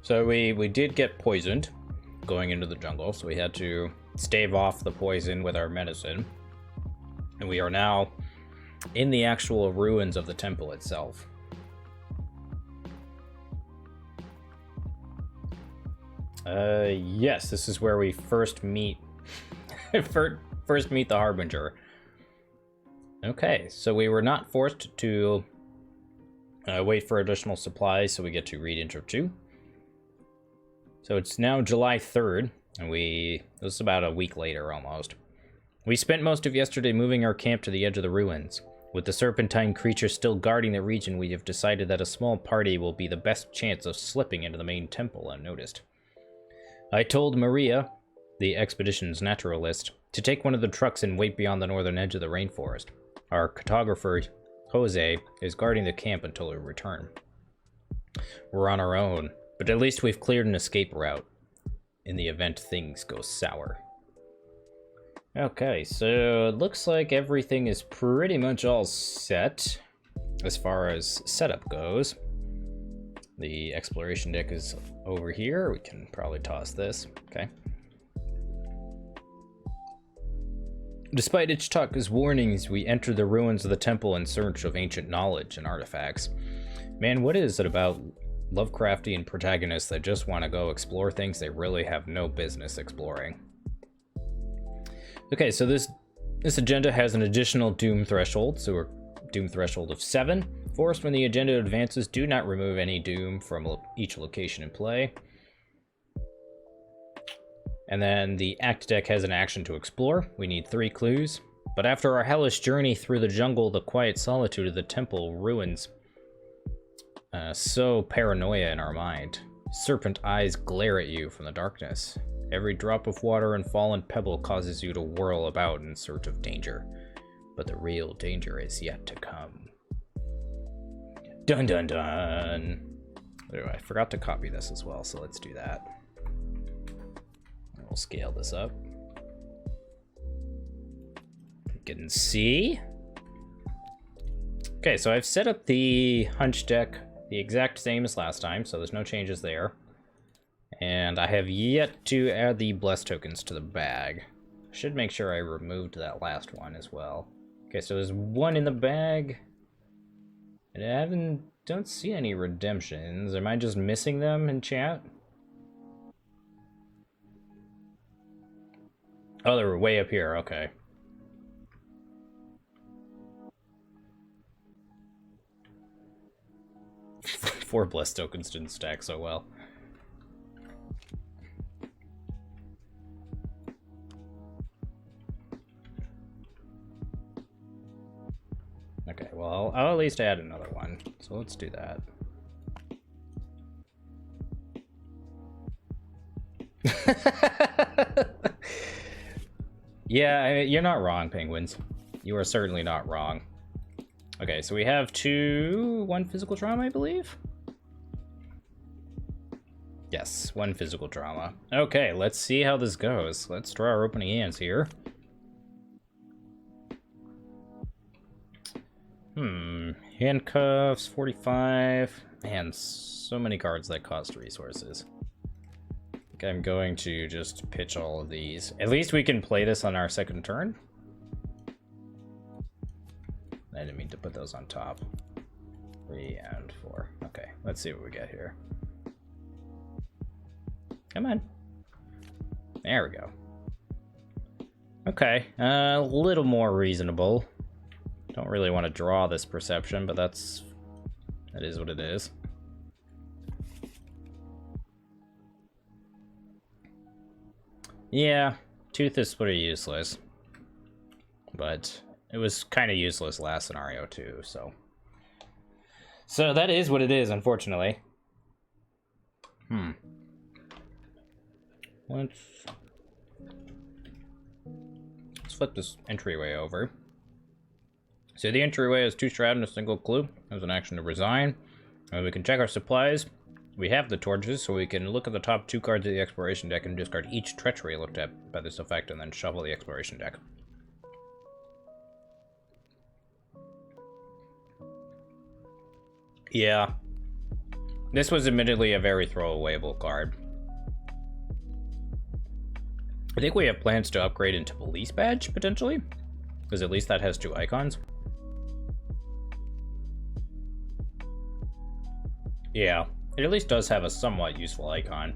So we did get poisoned going into the jungle, so we had to stave off the poison with our medicine. And we are now in the actual ruins of the temple itself. Yes, this is where we first meet first meet the Harbinger. Okay, so we were not forced to wait for additional supplies, so we get to read Intro 2. So it's now July 3rd, and this is about a week later almost. We spent most of yesterday moving our camp to the edge of the ruins. With the serpentine creature still guarding the region, we have decided that a small party will be the best chance of slipping into the main temple unnoticed. I told Maria, the expedition's naturalist, to take one of the trucks and wait beyond the northern edge of the rainforest. Our cartographer, Jose, is guarding the camp until we return. We're on our own, but at least we've cleared an escape route in the event things go sour. Okay, so it looks like everything is pretty much all set as far as setup goes. The exploration deck is over here. We can probably toss this. Okay. Despite Ichtaca's warnings, we enter the ruins of the temple in search of ancient knowledge and artifacts. Man, what is it about Lovecraftian protagonists that just want to go explore things they really have no business exploring? Okay, so this agenda has an additional doom threshold, so we're doom threshold of 7. Forced when the agenda advances, do not remove any doom from each location in play. And then the act deck has an action to explore. We need 3 clues. But after our hellish journey through the jungle, the quiet solitude of the temple ruins so paranoia in our mind. Serpent eyes glare at you from the darkness. Every drop of water and fallen pebble causes you to whirl about in search of danger. But the real danger is yet to come. Dun dun dun! Oh, I forgot to copy this as well, so let's do that. We'll scale this up. You can see. Okay, so I've set up the hunch deck the exact same as last time, so there's no changes there. And I have yet to add the bless tokens to the bag. I should make sure I removed that last one as well. Okay, so there's one in the bag. And I don't see any redemptions. Am I just missing them in chat? Oh, they were way up here, okay. Four bless tokens didn't stack so well. Okay, well, I'll at least add another one. So let's do that. Yeah, you're not wrong, penguins. You are certainly not wrong. Okay, so we have one physical trauma, I believe? Yes, 1 physical trauma. Okay, let's see how this goes. Let's draw our opening hands here. Handcuffs, 45. Man, so many cards that cost resources. Okay, I'm going to just pitch all of these. At least we can play this on our second turn. I didn't mean to put those on top. 3 and 4. Okay, let's see what we get here. Come on. There we go. Okay, a little more reasonable. Don't really want to draw this perception, but that is what it is. Yeah, Tooth is pretty useless. But it was kind of useless last scenario too, so. So that is what it is, unfortunately. Let's flip this entryway over. So the entryway has 2 shroud and a single clue. There's an action to resign. And we can check our supplies. We have the torches, so we can look at the top 2 cards of the exploration deck and discard each treachery looked at by this effect, and then shuffle the exploration deck. Yeah. This was admittedly a very throwawayable card. I think we have plans to upgrade into police badge, potentially. Because at least that has 2 icons. Yeah, it at least does have a somewhat useful icon.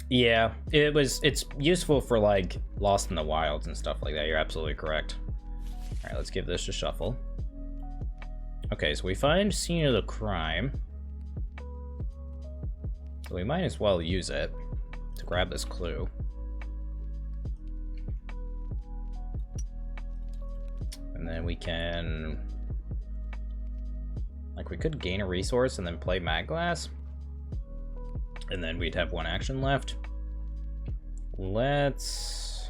Yeah, it's useful for, like, Lost in the Wilds and stuff like that. You're absolutely correct. Alright, let's give this a shuffle. Okay, so we find scene of the crime. So we might as well use it to grab this clue. And then we can... Like, we could gain a resource and then play Mag Glass. And then we'd have 1 action left. Let's...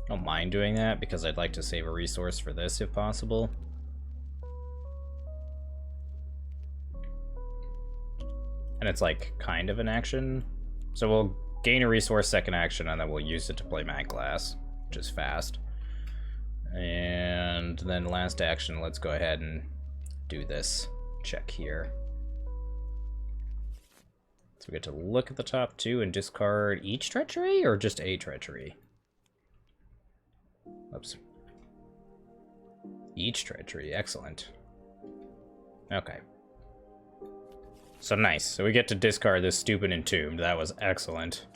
I don't mind doing that because I'd like to save a resource for this if possible. And it's like kind of an action. So we'll gain a resource second action and then we'll use it to play Mag Glass, which is fast. And then last action, let's go ahead and do this check here. So we get to look at the top 2 and discard each treachery or just a treachery? Oops. Each treachery, excellent. Okay. So nice. So we get to discard this stupid entombed. That was excellent.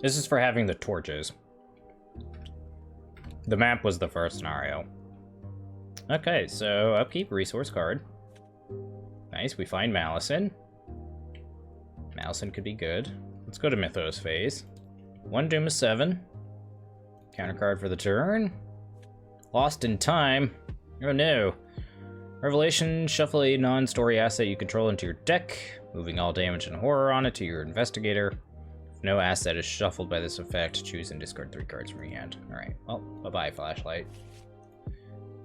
This is for having the torches. The map was the first scenario. Okay, so upkeep, resource card. Nice, we find Malison. Malison could be good. Let's go to Mythos phase. 1 Doom of 7. Counter card for the turn. Lost in Time. Oh no. Revelation, shuffle a non-story asset you control into your deck, moving all damage and horror on it to your investigator. If no asset is shuffled by this effect, choose and discard 3 cards from your hand. Alright, well, bye-bye, flashlight.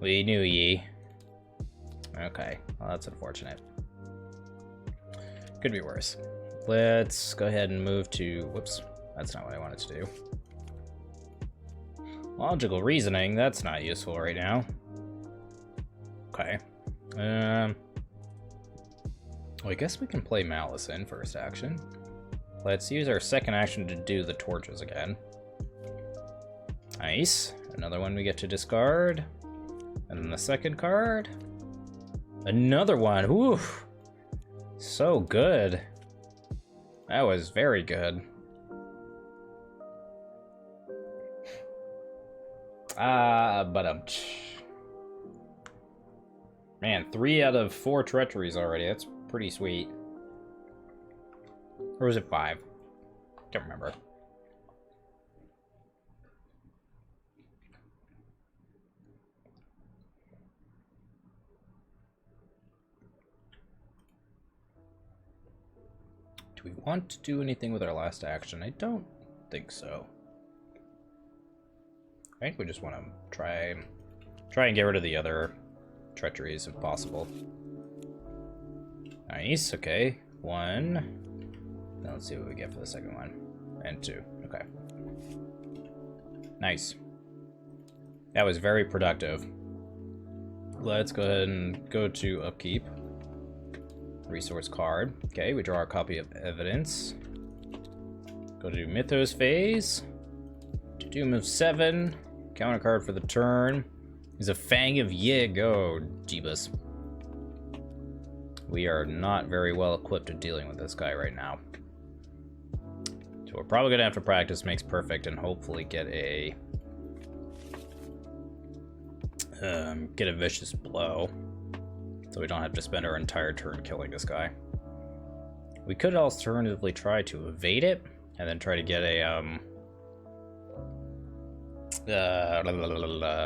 We knew ye. Okay, well that's unfortunate. Could be worse. Let's go ahead and move to... Whoops, that's not what I wanted to do. Logical reasoning, that's not useful right now. Okay. Well, I guess we can play Malice in first action. Let's use our second action to do the torches again. Nice. Another one we get to discard. And then the second card. Another one. Oof. So good. That was very good. But man, 3 out of 4 treacheries already. That's pretty sweet. Or was it 5? Don't remember. Do we want to do anything with our last action? I don't think so. I think we just want to try and get rid of the other treacheries if possible. Nice, okay. 1. Now let's see what we get for the second one. And 2, okay. Nice. That was very productive. Let's go ahead and go to upkeep. Resource card. Okay, we draw our copy of evidence. Go to Mythos phase. Doom of 7. Counter card for the turn. Is a Fang of Yig. Oh, Jeebus. We are not very well equipped at dealing with this guy right now. So we're probably gonna have to practice Makes Perfect and hopefully get a vicious blow. So we don't have to spend our entire turn killing this guy. We could alternatively try to evade it and then try to get a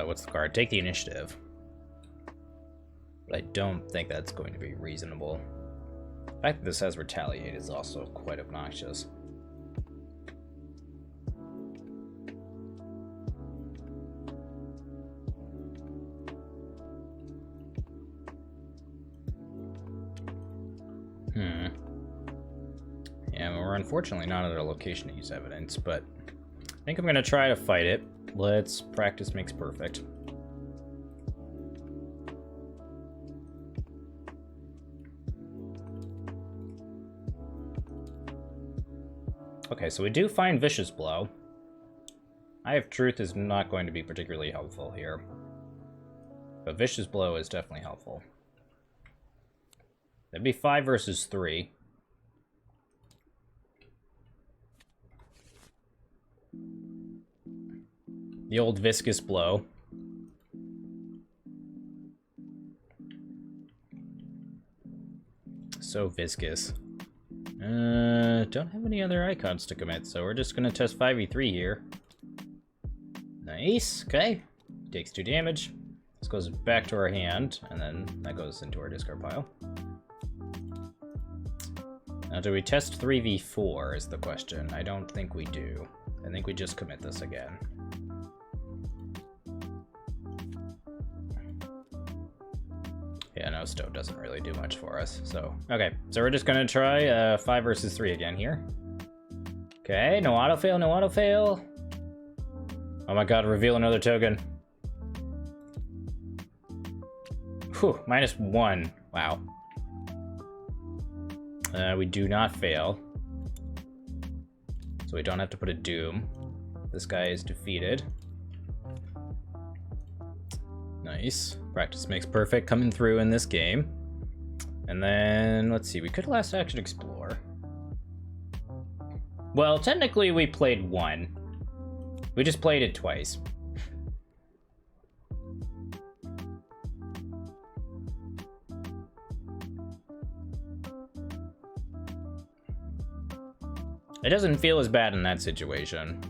what's the card? Take the initiative. But I don't think that's going to be reasonable. The fact that this has retaliate is also quite obnoxious. Yeah, we're unfortunately not at a location to use evidence, but I think I'm going to try to fight it. let's practice makes perfect. Okay, so we do find Vicious Blow. Eye of Truth is not going to be particularly helpful here. But Vicious Blow is definitely helpful. That'd be 5 versus 3. The old Viscous Blow. So viscous. Don't have any other icons to commit, so we're just gonna test 5v3 here. Nice, okay. Takes 2 damage. This goes back to our hand, and then that goes into our discard pile. Now, do we test 3v4 is the question. I don't think we do. I think we just commit this again. Yeah, no, Stow doesn't really do much for us, so... Okay, so we're just gonna try 5 versus 3 again here. Okay, no auto-fail, no auto-fail. Oh my god, reveal another token. Whew, -1. Wow. We do not fail. So we don't have to put a Doom. This guy is defeated. Nice. Practice makes perfect coming through in this game. And then, let's see, we could last action explore. Well, technically we played 1. We just played it twice. It doesn't feel as bad in that situation.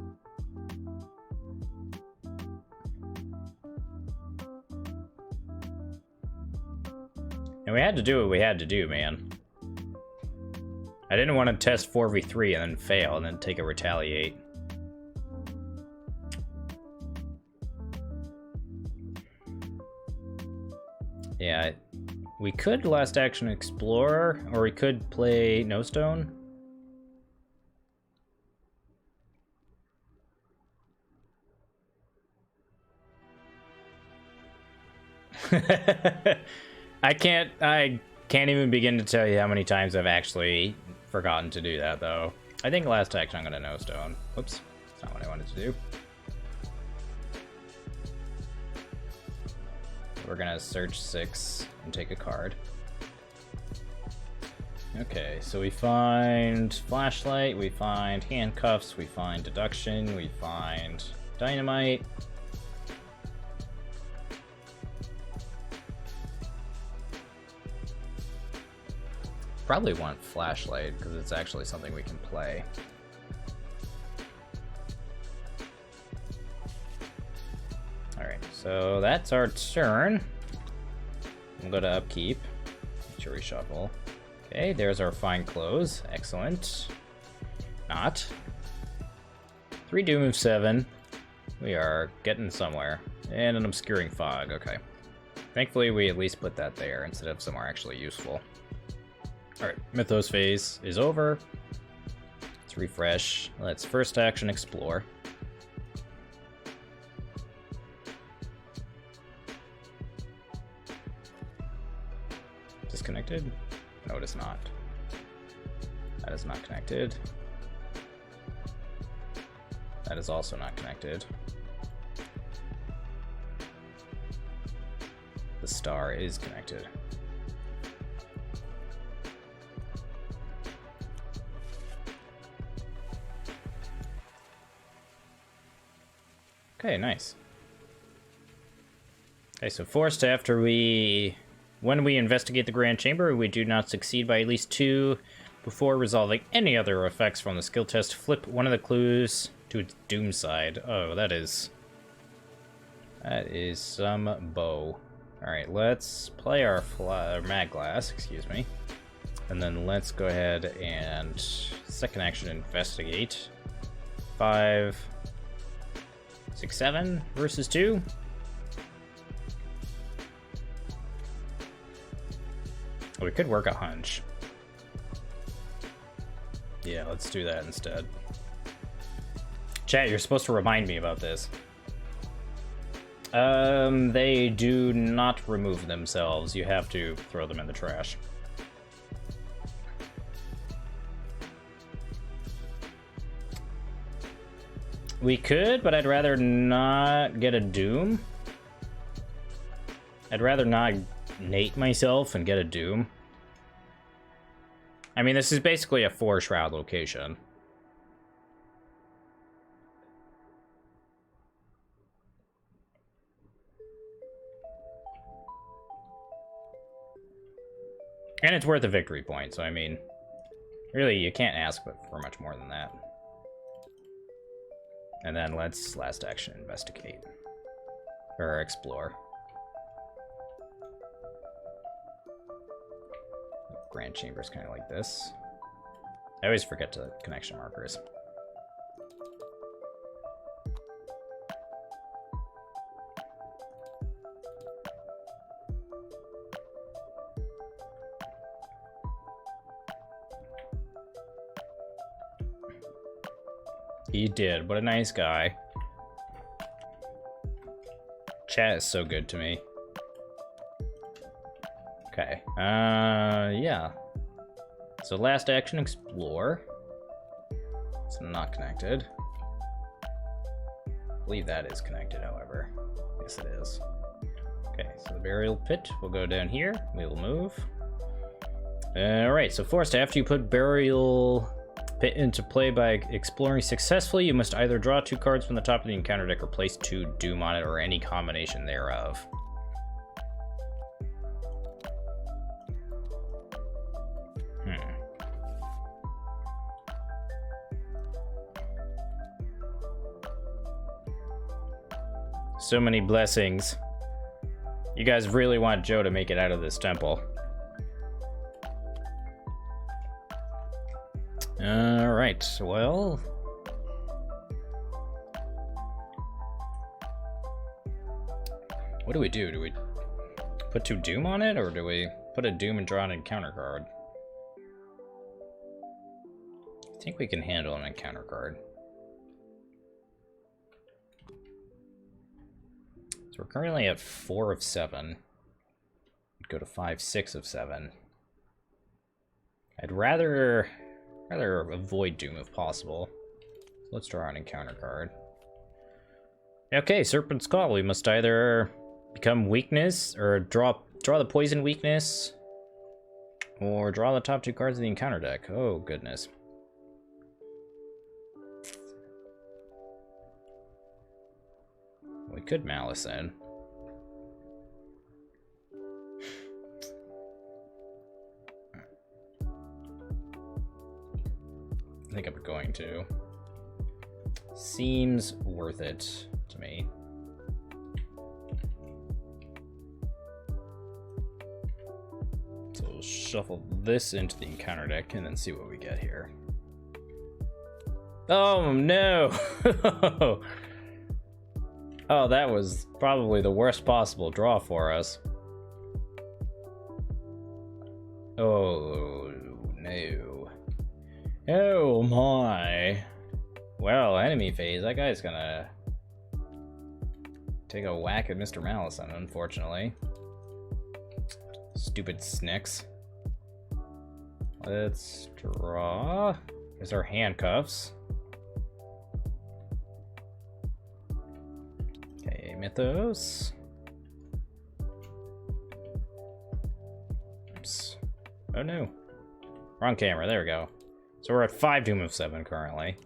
And we had to do what we had to do, man. I didn't want to test 4v3 and then fail and then take a retaliate. Yeah, we could last action explore, or we could play No Stone. I can't even begin to tell you how many times I've actually forgotten to do that, though. I think last action I'm gonna No Stone. Whoops, that's not what I wanted to do. We're gonna search 6 and take a card. Okay, so we find Flashlight, we find Handcuffs, we find Deduction, we find Dynamite. Probably want Flashlight, because it's actually something we can play. Alright, so that's our turn. We'll go to Upkeep. To reshuffle. Okay, there's our Fine Close. Excellent. Not. 3 Doom of 7. We are getting somewhere. And an Obscuring Fog, okay. Thankfully, we at least put that there instead of somewhere actually useful. Alright, Mythos phase is over. Let's refresh. Let's first action explore. Disconnected? No, it is not. That is not connected. That is also not connected. The star is connected. Okay, nice. Okay, so forced after when we investigate the Grand Chamber, we do not succeed by at least 2 before resolving any other effects from the skill test. Flip one of the clues to its doom side. Oh, that is some bow. Alright, let's play our Mag Glass, excuse me. And then let's go ahead and second action investigate. 5, 6, 7 versus 2. Oh, we could work a hunch. Yeah, let's do that instead. Chat, you're supposed to remind me about this. They do not remove themselves. You have to throw them in the trash. We could, but I'd rather not get a doom. I'd rather not nate myself and get a doom. I mean, this is basically a 4-shroud location. And it's worth a victory point, so I mean, really, you can't ask for much more than that. And then let's, last action, investigate. Or explore. Grand Chamber's kind of like this. I always forget to connection markers. He did. What a nice guy. Chat is so good to me. Okay. Yeah. So last action, explore. It's not connected. I believe that is connected, however. Yes, it is. Okay, so the burial pit will go down here. We will move. Alright, so forced, after you put burial pit into play by exploring successfully, you must either draw 2 cards from the top of the encounter deck or place 2 doom on it or any combination thereof. So many blessings. You guys really want Joe to make it out of this temple. Alright, well... what do we do? Do we put 2 doom on it, or do we put a doom and draw an encounter card? I think we can handle an encounter card. So we're currently at 4 of 7. Go to 5, 6 of 7. I'd rather avoid doom if possible. So let's draw an encounter card. Okay, Serpent's Call. We must either become weakness, or draw the poison weakness, or draw the top 2 cards of the encounter deck. Oh, goodness. We could Malice in. I think I'm going to. Seems worth it to me. So we'll shuffle this into the encounter deck and then see what we get here. Oh no! Oh, that was probably the worst possible draw for us. Oh, no. Oh, my. Well, enemy phase. That guy's gonna take a whack at Mr. Malison, unfortunately. Stupid snicks. Let's draw. There's our handcuffs. Mythos. Oops. Oh no. Wrong camera. There we go. So we're at 5 doom of 7 currently.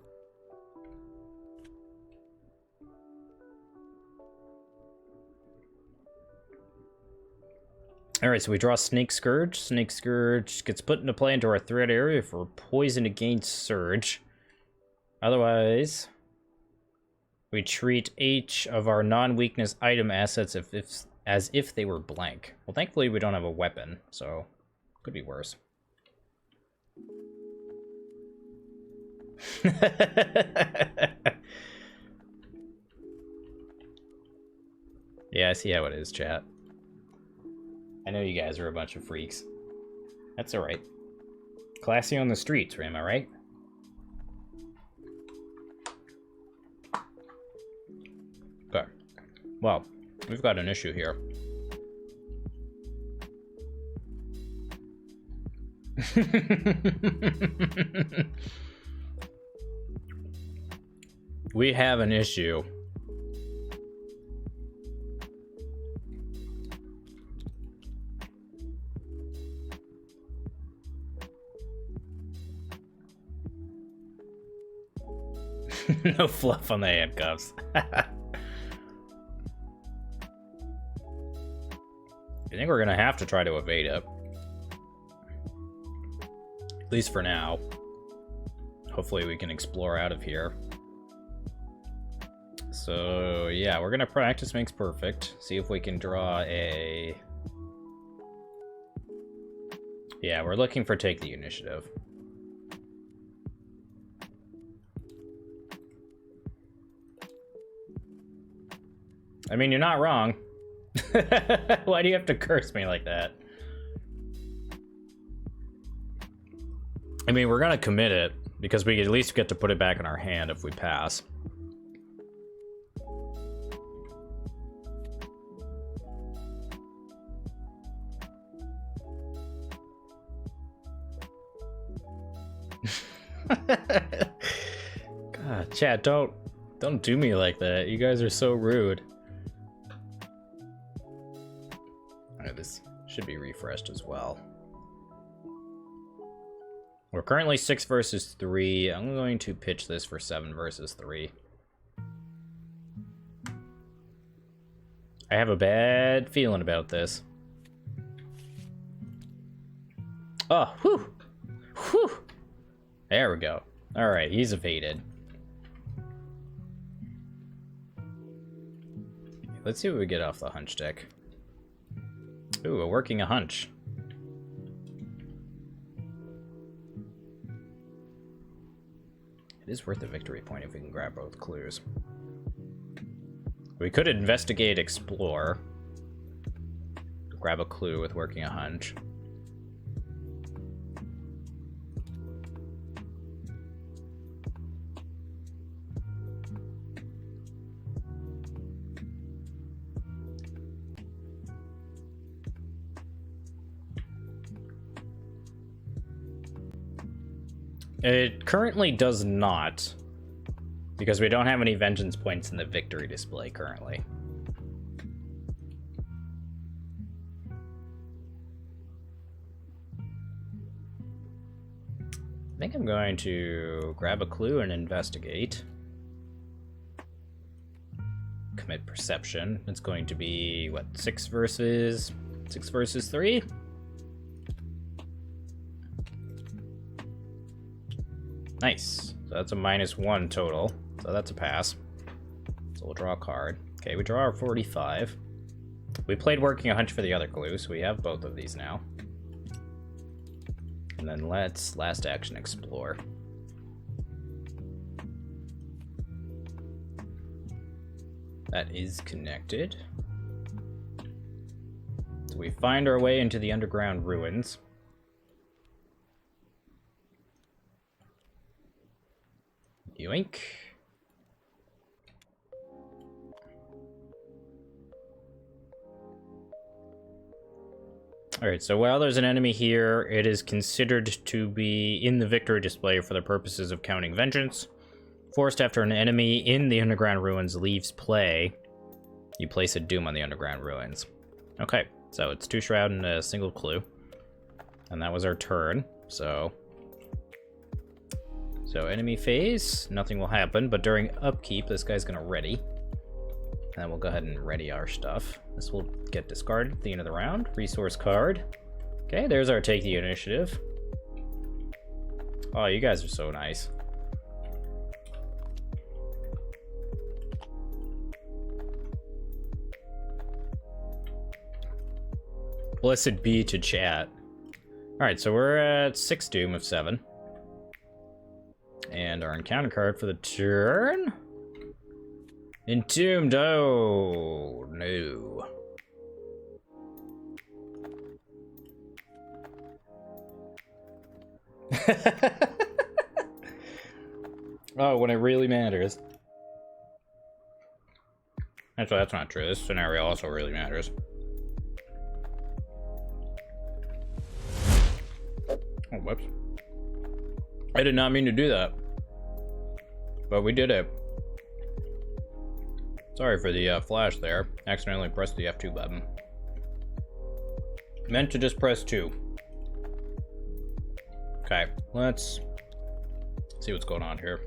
Alright, so we draw Snake Scourge. Snake Scourge gets put into play into our threat area for poison against Surge. Otherwise, we treat each of our non-weakness item assets as if they were blank. Well, thankfully we don't have a weapon, so could be worse. Yeah, I see how it is, chat. I know you guys are a bunch of freaks. That's alright. Classy on the streets, am I right? Okay. Well, We've got an issue here. We have an issue. No fluff on the handcuffs. I think we're gonna have to try to evade it. At least for now. Hopefully we can explore out of here. So yeah, we're gonna practice makes perfect. See if we can draw a... Yeah, we're looking for take the initiative. I mean, you're not wrong. Why do you have to curse me like that? I mean, we're gonna commit it, because we at least get to put it back in our hand if we pass. God, chat, don't do me like that. You guys are so rude. Alright, this should be refreshed as well. We're currently 6 versus 3. I'm going to pitch this for 7 versus 3. I have a bad feeling about this. Oh, whew! Whew! There we go. Alright, he's evaded. Let's see what we get off the hunch deck. Ooh, we're working a hunch. It is worth a victory point if we can grab both clues. We could investigate, explore. Grab a clue with working a hunch. It currently does not, because we don't have any vengeance points in the victory display currently. I think I'm going to grab a clue and investigate. Commit perception. It's going to be, what, 6 versus 3? Nice. So that's a -1 total. So that's a pass. So we'll draw a card. Okay, we draw our 45. We played working a hunch for the other clue, so we have both of these now. And then let's last action explore. That is connected. So we find our way into the underground ruins. Yoink. Alright, so while there's an enemy here, it is considered to be in the victory display for the purposes of counting vengeance. Forced after an enemy in the underground ruins leaves play, you place a doom on the underground ruins. Okay, so it's 2 shroud and a single clue. And that was our turn, so enemy phase, nothing will happen, but during upkeep, this guy's gonna ready. And then we'll go ahead and ready our stuff. This will get discarded at the end of the round. Resource card. Okay, there's our take the initiative. Oh, you guys are so nice. Blessed be to chat. Alright, so we're at 6 doom of 7. And our encounter card for the turn? Entombed, oh no. Oh, when it really matters. Actually, that's not true. This scenario also really matters. Oh, whoops. I did not mean to do that. But we did it. Sorry for the flash there. Accidentally pressed the F2 button. Meant to just press 2. Okay, let's see what's going on here.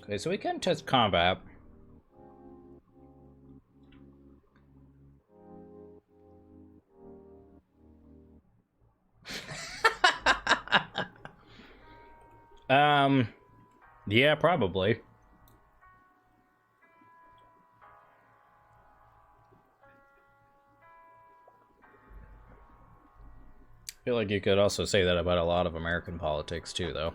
Okay, so we can test combat. Yeah, probably. I feel like you could also say that about a lot of American politics too, though.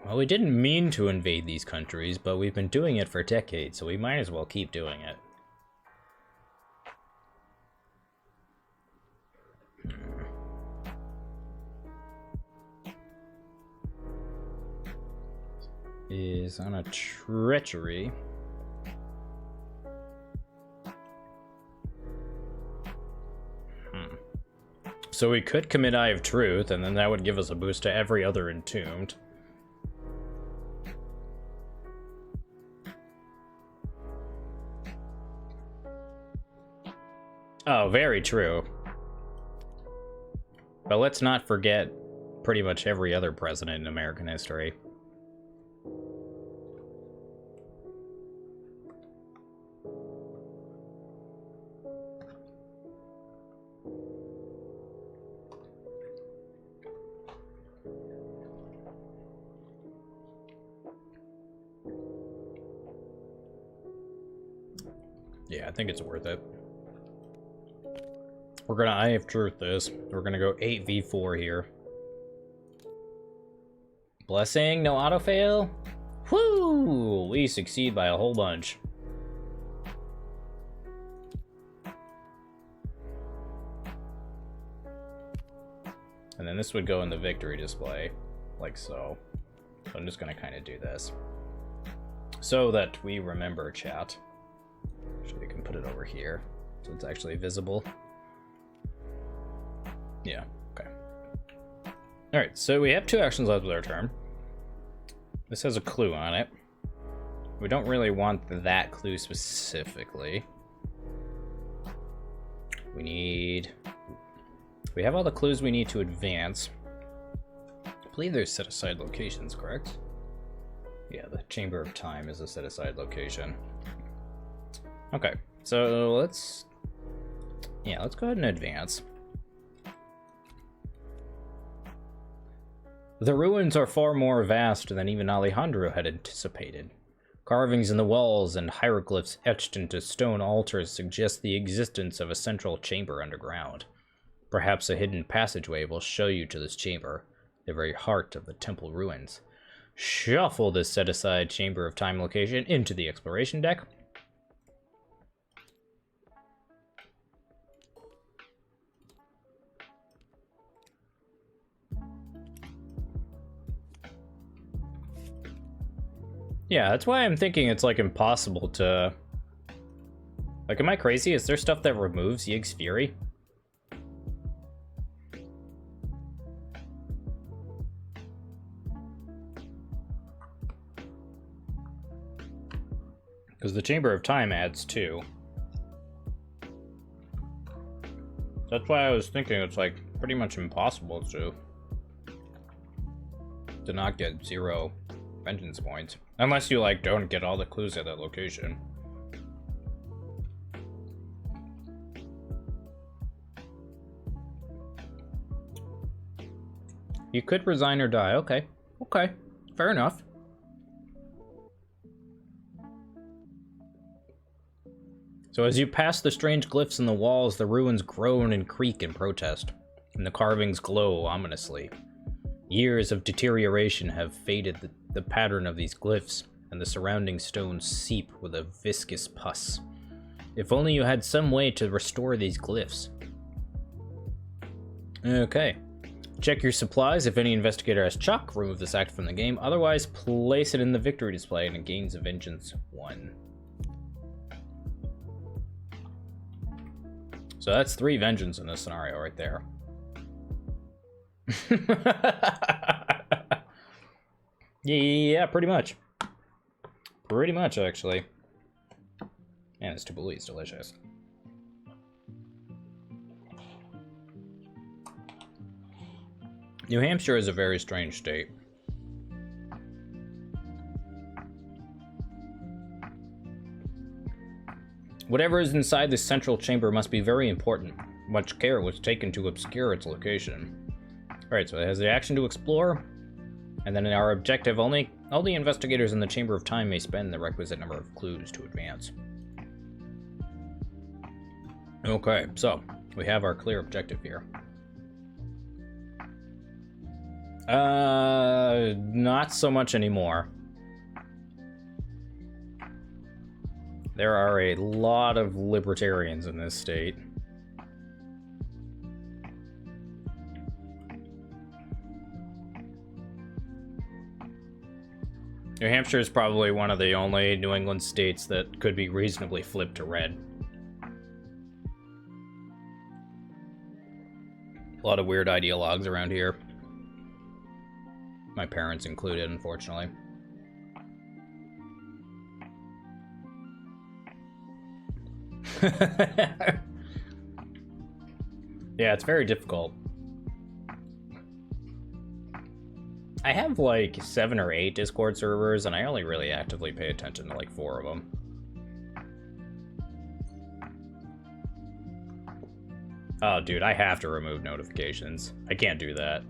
Well, we didn't mean to invade these countries, but we've been doing it for decades, so we might as well keep doing it. Is on a treachery. So we could commit Eye of Truth, and then that would give us a boost to every other entombed. Oh, very true. But let's not forget pretty much every other president in American history. Yeah, I think it's worth it. We're gonna Eye of Truth this. We're gonna go 8v4 here. Blessing, no auto fail. Woo! We succeed by a whole bunch. And then this would go in the victory display, like so. So I'm just gonna kind of do this. So that we remember, chat. Actually, we can put it over here, so it's actually visible. Yeah, okay. Alright, so we have 2 actions left with our turn. This has a clue on it. We don't really want that clue specifically. We have all the clues we need to advance. I believe there's set-aside locations, correct? Yeah, the Chamber of Time is a set-aside location. Okay, so let's go ahead and advance. The ruins are far more vast than even Alejandro had anticipated. Carvings in the walls and hieroglyphs etched into stone altars suggest the existence of a central chamber underground. Perhaps a hidden passageway will show you to this chamber, the very heart of the temple ruins. Shuffle this set-aside Chamber of Time location into the exploration deck. Yeah, that's why I'm thinking it's, like, impossible to... Like, am I crazy? Is there stuff that removes Yig's Fury? Because the Chamber of Time adds 2. That's why I was thinking it's, like, pretty much impossible to not get 0 vengeance points. Unless you, like, don't get all the clues at that location. You could resign or die. Okay. Okay. Fair enough. So as you pass the strange glyphs in the walls, the ruins groan and creak in protest, and the carvings glow ominously. Years of deterioration have faded the pattern of these glyphs, and the surrounding stones seep with a viscous pus. If only you had some way to restore these glyphs. Okay. Check your supplies. If any investigator has Chuck, remove this act from the game. Otherwise, place it in the victory display and it gains a Vengeance 1. So that's 3 Vengeance in this scenario right there. Yeah, pretty much. Pretty much, actually. And this tabbouleh is delicious. New Hampshire is a very strange state. Whatever is inside this central chamber must be very important. Much care was taken to obscure its location. Alright, so it has the action to explore, and then in our objective, all the investigators in the Chamber of Time may spend the requisite number of clues to advance. Okay, so we have our clear objective here. Not so much anymore. There are a lot of libertarians in this state. New Hampshire is probably one of the only New England states that could be reasonably flipped to red. A lot of weird ideologues around here. My parents included, unfortunately. Yeah, it's very difficult. I have like 7 or 8 Discord servers, and I only really actively pay attention to like 4 of them. Oh, dude, I have to remove notifications. I can't do that.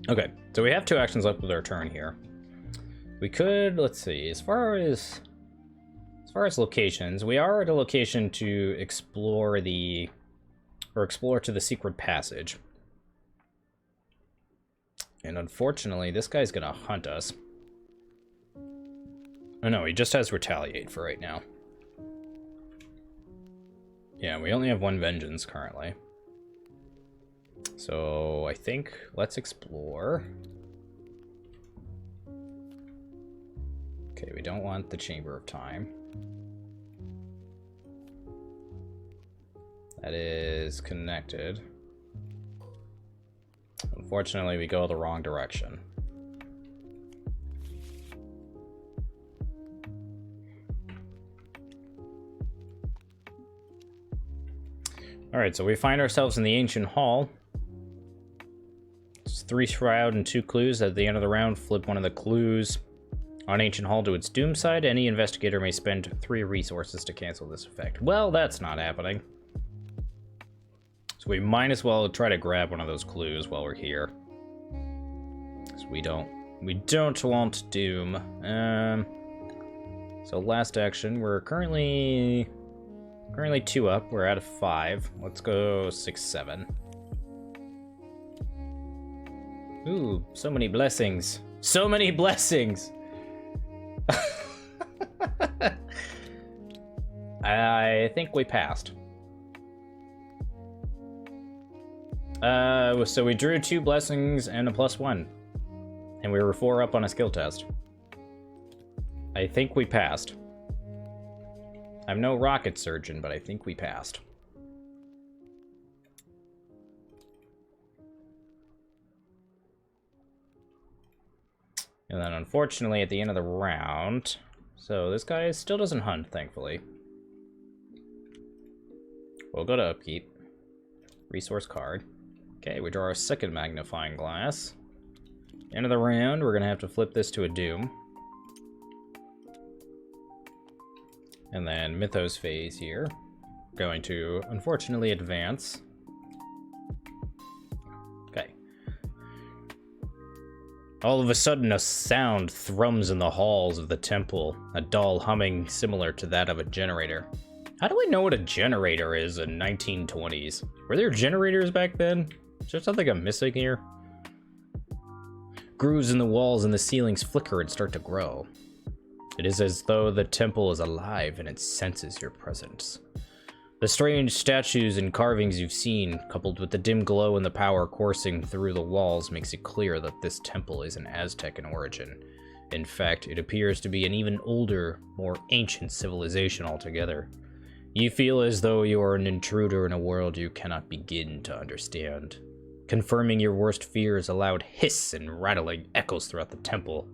Okay, so we have 2 actions left with our turn here. We could, let's see, as far as locations, we are at a location to explore to the secret passage. And unfortunately, this guy's gonna hunt us. Oh no, he just has retaliate for right now. Yeah, we only have 1 vengeance currently. So I think let's explore. Okay, we don't want the Chamber of Time. That is connected. Unfortunately, we go the wrong direction. Alright, so we find ourselves in the Ancient Hall. It's 3 shroud and 2 clues. At the end of the round, flip one of the clues on Ancient Hall to its doom side. Any investigator may spend 3 resources to cancel this effect. Well, that's not happening. So we might as well try to grab one of those clues while we're here. So we don't want doom. So last action, we're currently 2 up. We're out of 5. Let's go 6, 7. Ooh, so many blessings. So many blessings. I think we passed. So we drew 2 blessings and a +1. And we were 4 up on a skill test. I think we passed. I'm no rocket surgeon, but I think we passed. And then unfortunately at the end of the round, so this guy still doesn't hunt, thankfully. We'll go to upkeep. Resource card. Okay, we draw our second magnifying glass. End of the round, we're gonna have to flip this to a doom. And then Mythos phase here. Going to, unfortunately, advance. Okay. All of a sudden, a sound thrums in the halls of the temple, a dull humming similar to that of a generator. How do we know what a generator is in 1920s? Were there generators back then? Is there something I'm missing here? Grooves in the walls and the ceilings flicker and start to grow. It is as though the temple is alive and it senses your presence. The strange statues and carvings you've seen, coupled with the dim glow and the power coursing through the walls, makes it clear that this temple is an Aztec in origin. In fact, it appears to be an even older, more ancient civilization altogether. You feel as though you are an intruder in a world you cannot begin to understand. Confirming your worst fears, a loud hiss and rattling echoes throughout the temple.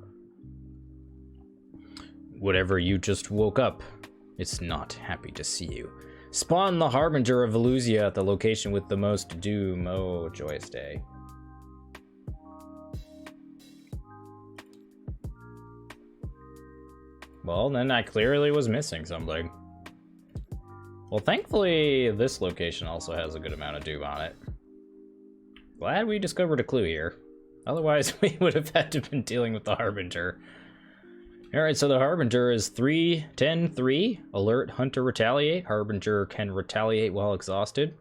Whatever you just woke up, it's not happy to see you. Spawn the Harbinger of Velusia at the location with the most doom. Oh, joyous day. Well, then I clearly was missing something. Well, thankfully, this location also has a good amount of doom on it. Glad we discovered a clue here. Otherwise, we would have had to have been dealing with the Harbinger. Alright, so the Harbinger is 3-10-3. Alert, Hunter, retaliate. Harbinger can retaliate while exhausted.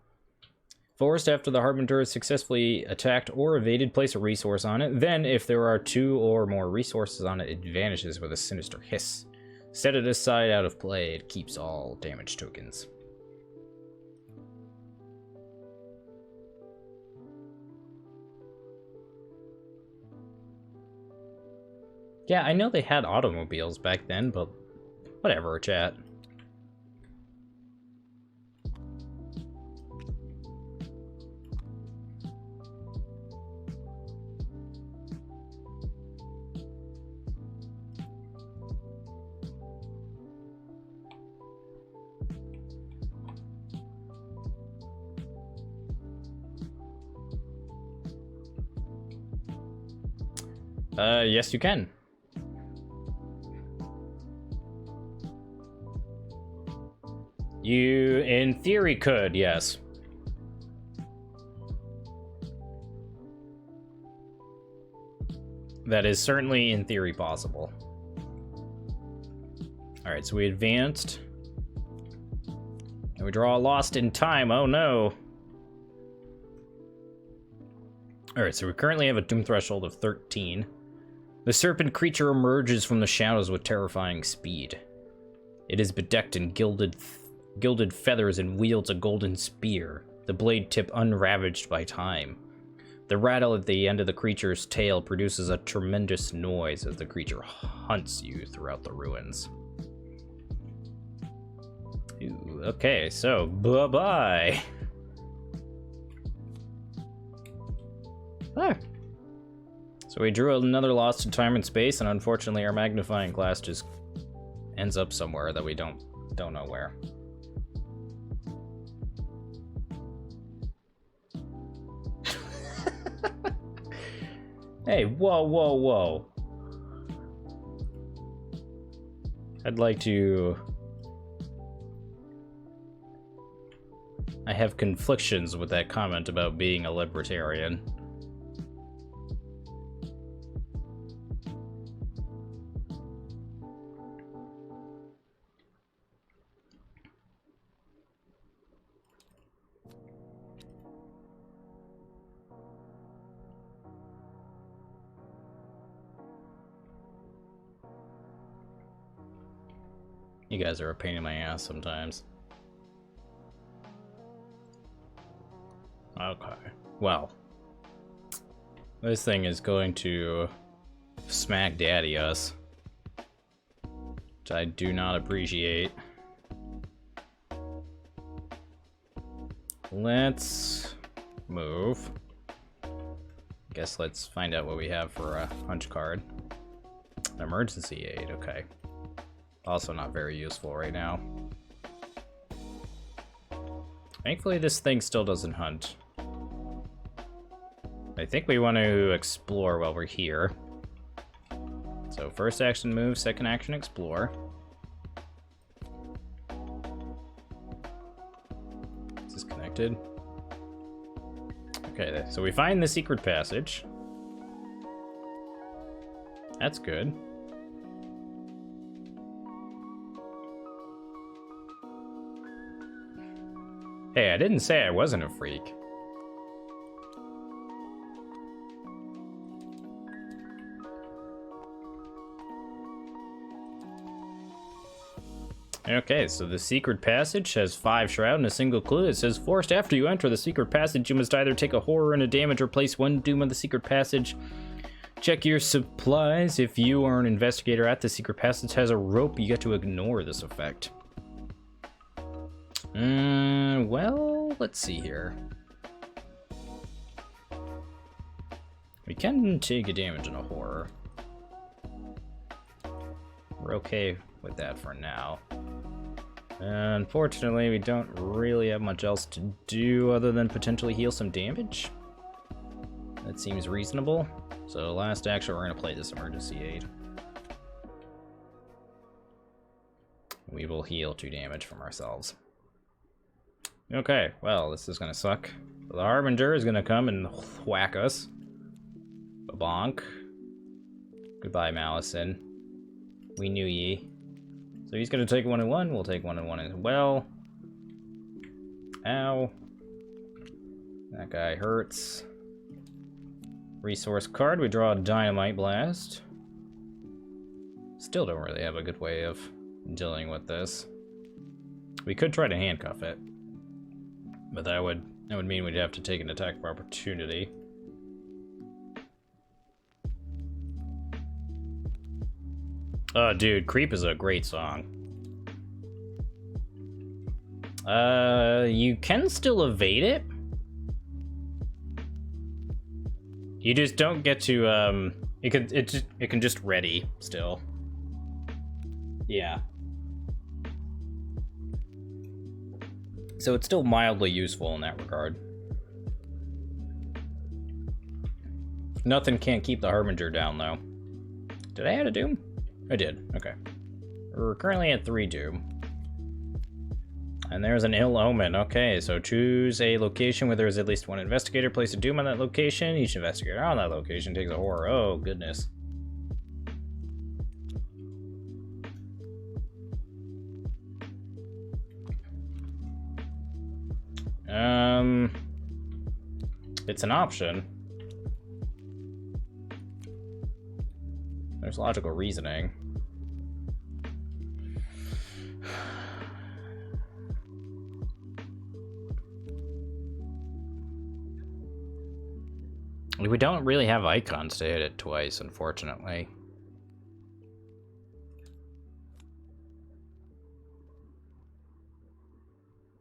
Forced after the Harbinger is successfully attacked or evaded, place a resource on it. Then, if there are 2 or more resources on it, it vanishes with a sinister hiss. Set it aside out of play. It keeps all damage tokens. Yeah, I know they had automobiles back then, but whatever, chat. Yes, you can. You, in theory, could, yes. That is certainly, in theory, possible. Alright, so we advanced. And we draw lost in time, oh no! Alright, so we currently have a doom threshold of 13. The serpent creature emerges from the shadows with terrifying speed. It is bedecked in gilded feathers and wields a golden spear, the blade tip unravaged by time. The rattle at the end of the creature's tail produces a tremendous noise as the creature hunts you throughout the ruins. Ooh, okay, so bye-bye. Ah. So we drew another lost in time and space, and unfortunately our magnifying glass just ends up somewhere that we don't know where. Hey, whoa, whoa, whoa. I'd like to... I have conflictions with that comment about being a libertarian. You guys are a pain in my ass sometimes. Okay, well. This thing is going to smack daddy us, which I do not appreciate. Let's move. Guess let's find out what we have for a hunch card. Emergency aid, okay. Also not very useful right now. Thankfully this thing still doesn't hunt. I think we want to explore while we're here. So first action move, second action explore. Is this connected? Okay, so we find the secret passage. That's good. Hey, I didn't say I wasn't a freak. Okay, so the secret passage has 5 shroud and a single clue. It says, forced after you enter the secret passage, you must either take a horror and a damage or place 1 doom on the secret passage. Check your supplies. If you are an investigator at the secret passage has a rope, you get to ignore this effect. Well, let's see here. We can take a damage and a horror. We're okay with that for now. Unfortunately, we don't really have much else to do other than potentially heal some damage. That seems reasonable. So last action, we're going to play this emergency aid. We will heal 2 damage from ourselves. Okay, well, this is going to suck. The Harbinger is going to come and whack us. Bonk. Goodbye, Malison. We knew ye. So he's gonna take 1 and 1. We'll take 1 and 1 as well. Ow. That guy hurts. Resource card. We draw a dynamite blast. Still don't really have a good way of dealing with this. We could try to handcuff it, but that would mean we'd have to take an attack of opportunity. Oh, dude, Creep is a great song. You can still evade it. You just don't get to, it can just ready still. Yeah. So it's still mildly useful in that regard. Nothing can't keep the Harbinger down, though. Did I add a Doom? I did, okay. We're currently at 3 Doom. And there's an ill omen. Okay, so choose a location where there is at least 1 investigator. Place a Doom on that location. Each investigator on that location takes a horror. Oh, goodness. It's an option. There's logical reasoning. We don't really have icons to hit it twice, unfortunately.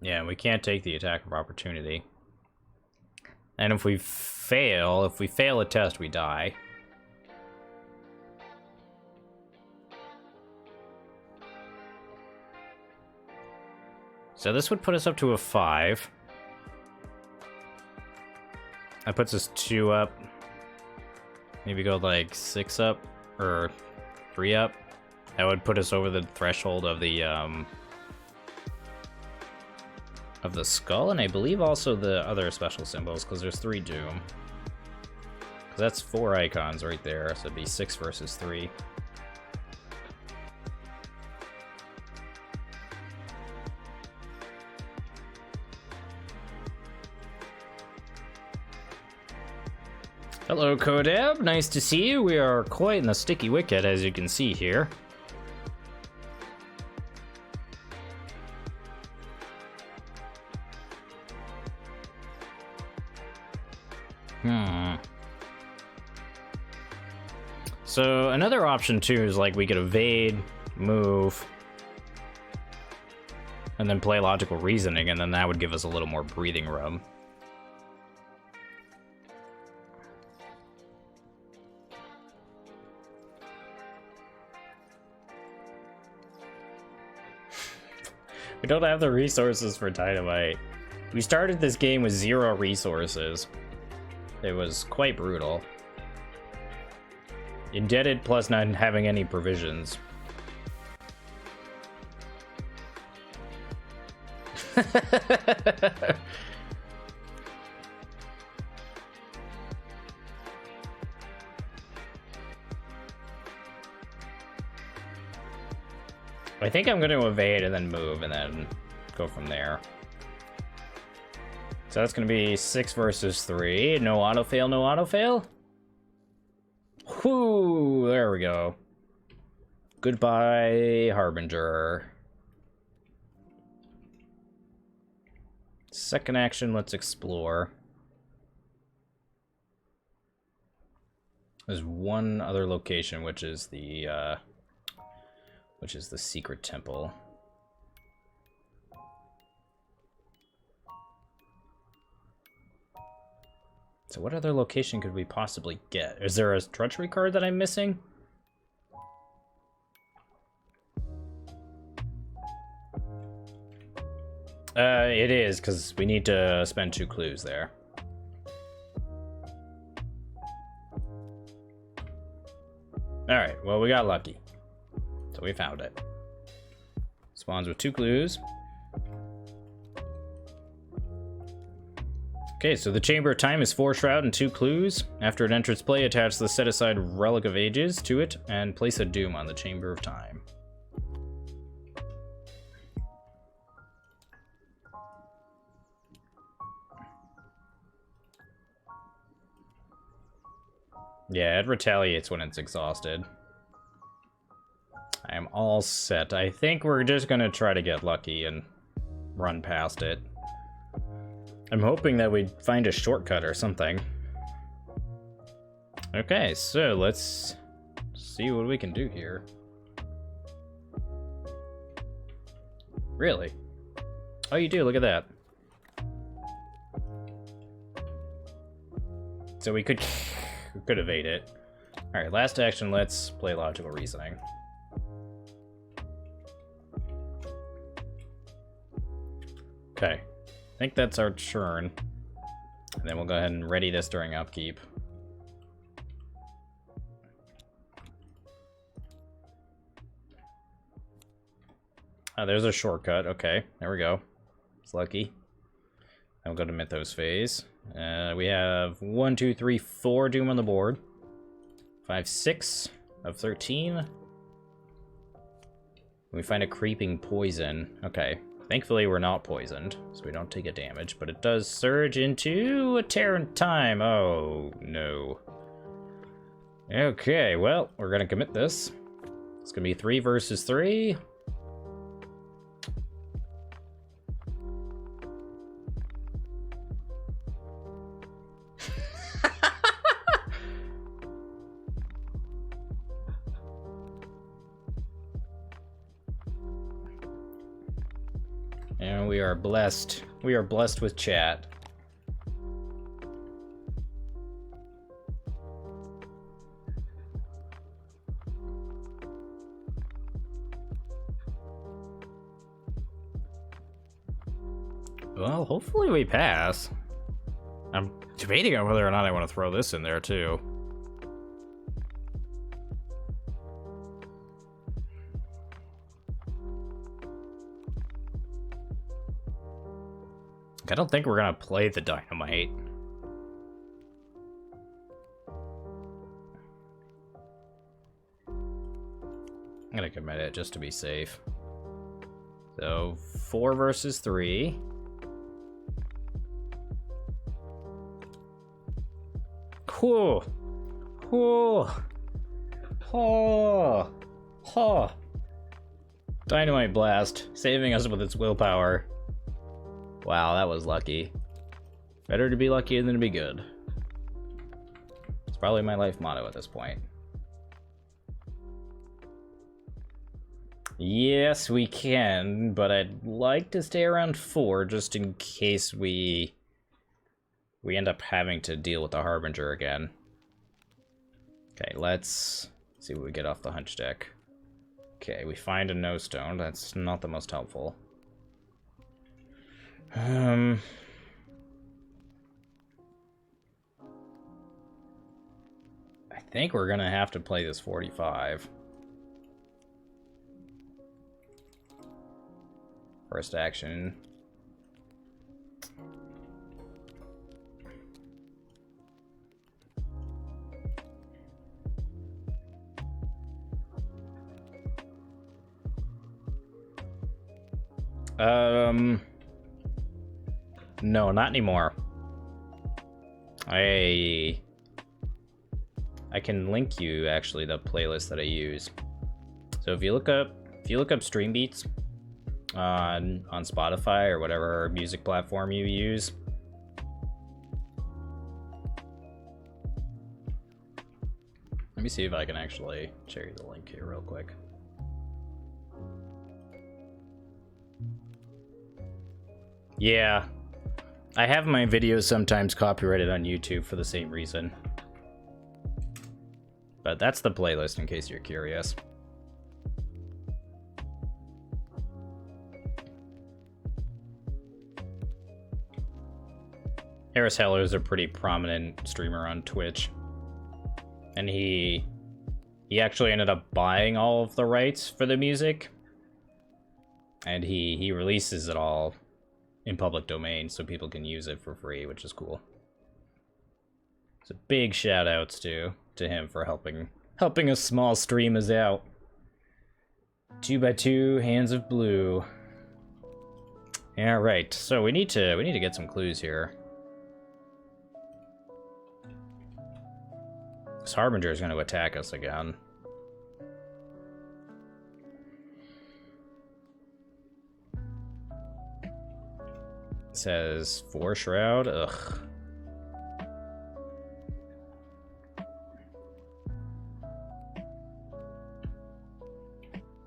Yeah, we can't take the attack of opportunity. And if we fail a test, we die. So this would put us up to a 5. That puts us 2 up. Maybe go like 6 up or 3 up. That would put us over the threshold of the skull, and I believe also the other special symbols, because there's 3 Doom. Because that's 4 icons right there, so it'd be 6 versus 3. Hello, Kodab. Nice to see you. We are quite in the sticky wicket, as you can see here. So another option too is like we could evade, move, and then play logical reasoning, and then that would give us a little more breathing room. We don't have the resources for dynamite. We started this game with 0 resources. It was quite brutal. Indebted plus not having any provisions. I think I'm going to evade and then move and then go from there. So that's going to be 6 versus 3. No auto-fail, no auto-fail. Whoo! There we go. Goodbye, Harbinger. second action, let's explore. There's one other location, which is the secret temple. So what other location could we possibly get? Is there a treachery card that I'm missing? It is, because we need to spend 2 clues there. Alright, well, we got lucky. So we found it. Spawns with 2 clues. Okay, so the Chamber of Time is 4 Shroud and 2 clues. After it enters play, attach the set-aside Relic of Ages to it, and place a Doom on the Chamber of Time. Yeah, it retaliates when it's exhausted. I am all set. I think we're just gonna try to get lucky and run past it. I'm hoping that we find a shortcut or something. Okay, so let's see what we can do here. Really? Oh, you do, look at that. So we could evade it. Alright, last action, let's play logical reasoning. Okay, I think that's our turn. And then we'll go ahead and ready this during upkeep. Oh, there's a shortcut. Okay, there we go. It's lucky. Then we'll go to Mythos phase. We have 1, 2, 3, 4 Doom on the board. 5, 6 of 13. We find a creeping poison. Okay. Thankfully, we're not poisoned, so we don't take a damage, but it does surge into a Terran time. Oh, no. Okay, well, we're gonna commit this. It's gonna be 3 versus 3. And we are blessed. We are blessed with chat. Well, hopefully we pass. I'm debating on whether or not I want to throw this in there too. I don't think we're gonna play the dynamite. I'm gonna commit it just to be safe. So 4 versus 3. Cool. Cool. Oh. Oh. Dynamite blast, saving us with its willpower. Wow, that was lucky. Better to be lucky than to be good. It's probably my life motto at this point. Yes, we can, but I'd like to stay around 4 just in case we end up having to deal with the Harbinger again. Okay, let's see what we get off the hunch deck. Okay, we find a no stone. That's not the most helpful. I think we're gonna have to play this 45. First action. No, not anymore. I can link you actually the playlist that I use. So if you look up stream beats, on Spotify or whatever music platform you use. Let me see if I can actually share you the link here real quick. Yeah, I have my videos sometimes copyrighted on YouTube for the same reason. But that's the playlist in case you're curious. Harris Heller is a pretty prominent streamer on Twitch. And he actually ended up buying all of the rights for the music. And he releases it all in public domain so people can use it for free, which is cool. So big shout outs to him for helping us small streamers out. 2x2 Hands of Blue. Yeah, right. So we need to get some clues here. This Harbinger is going to attack us again. It says 4 Shroud. Ugh.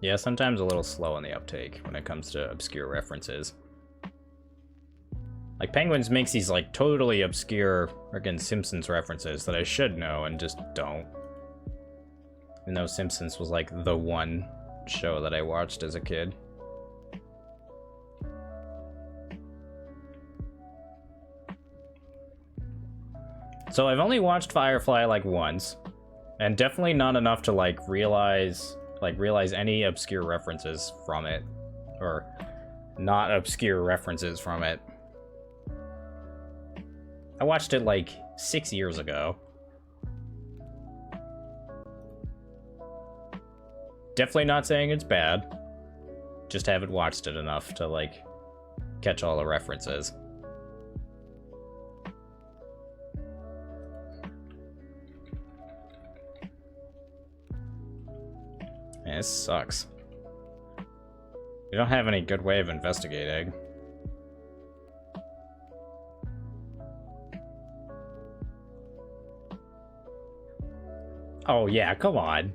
Yeah, sometimes a little slow on the uptake when it comes to obscure references. Like, Penguins makes these, like, totally obscure freaking Simpsons references that I should know and just don't. Even though Simpsons was, like, the one show that I watched as a kid. So I've only watched Firefly, like, once. And definitely not enough to, like, realize any obscure references from it. Or not obscure references from it. I watched it like 6 years ago. Definitely not saying it's bad. Just haven't watched it enough to like catch all the references. Man, this sucks. We don't have any good way of investigating. Oh yeah, come on.